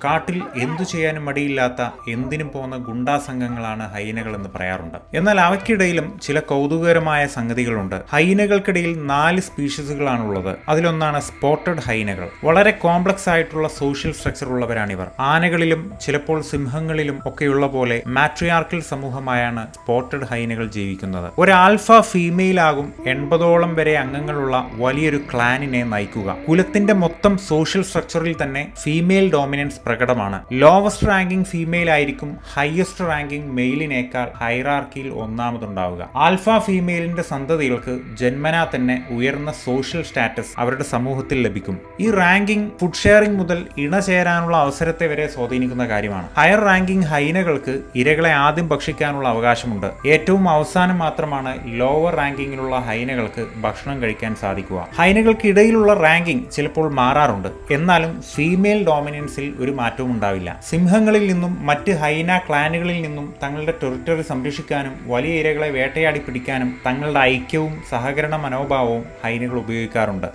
കാട്ടിൽ എന്തു ചെയ്യാനും മടിയില്ലാത്ത എന്തിനും പോകുന്ന ഗുണ്ടാ സംഘങ്ങളാണ് ഹൈനകൾ എന്ന് പറയാറുണ്ട്. എന്നാൽ അവയ്ക്കിടയിലും ചില കൗതുകകരമായ സംഗതികളുണ്ട്. ഹൈനകൾക്കിടയിൽ 4 സ്പീഷീസുകളാണുള്ളത്. അതിലൊന്നാണ് സ്പോട്ടഡ് ഹൈനകൾ. വളരെ കോംപ്ലക്സ് ആയിട്ടുള്ള സോഷ്യൽ സ്ട്രക്ചർ ഉള്ളവരാണിവർ. ആനകളിലും ചിലപ്പോൾ സിംഹങ്ങളിലും ഒക്കെയുള്ള പോലെ മാട്രിയാർക്കൽ സമൂഹമായാണ് സ്പോട്ടഡ് ഹൈനകൾ ജീവിക്കുന്നത്. ഒരു ആൽഫ ഫീമെയിൽ ആകും 80ഓളം വരെ അംഗങ്ങളുള്ള വലിയൊരു ക്ലാനിനെ നയിക്കുക. കുലത്തിന്റെ മൊത്തം സോഷ്യൽ സ്ട്രക്ചറിൽ തന്നെ ഫീമെയിൽ ഡോമിനൻസ് പ്രകടമാണ്. ലോവസ്റ്റ് റാങ്കിംഗ് ഫീമെയിൽ ആയിരിക്കും ഹയസ്റ്റ് റാങ്കിംഗ് മെയിലിനേക്കാൾ ഹൈറാർക്കിയിൽ ഒന്നാമതുണ്ടാവുക. ആൽഫ ഫീമെയിലിന്റെ സന്തതികൾക്ക് ജന്മനാ തന്നെ ഉയർന്ന സോഷ്യൽ സ്റ്റാറ്റസ് അവരുടെ സമൂഹത്തിൽ ലഭിക്കും. ഈ റാങ്കിംഗ് ഫുഡ് ഷെയറിംഗ് മുതൽ ഇണചേരാനുള്ള അവസരത്തെ വരെ സ്വാധീനിക്കുന്ന കാര്യമാണ്. ഹയർ റാങ്കിംഗ് ഹൈനകൾക്ക് ഇരകളെ ആദ്യം ഭക്ഷിക്കാനുള്ള അവകാശമുണ്ട്. ഏറ്റവും അവസാനം മാത്രമാണ് ലോവർ റാങ്കിങ്ങിലുള്ള ഹൈനകൾക്ക് ഭക്ഷണം കഴിക്കാൻ സാധിക്കുക. ഹൈനകൾക്കിടയിലുള്ള റാങ്കിംഗ് ചിലപ്പോൾ മാറാറുണ്ട്. എന്നാലും ഫീമെയിൽ ഡോമിനൻസിൽ ഒരു മാറ്റവും ഉണ്ടാവില്ല. സിംഹങ്ങളിൽ നിന്നും മറ്റ് ഹൈന ക്ലാനുകളിൽ നിന്നും തങ്ങളുടെ ടെറിട്ടറി സംരക്ഷിക്കാനും വലിയ ഇരകളെ വേട്ടയാടി പിടിക്കാനും തങ്ങളുടെ ഐക്യവും സഹകരണ മനോഭാവവും ഹൈനകൾ ഉപയോഗിക്കാറുണ്ട്.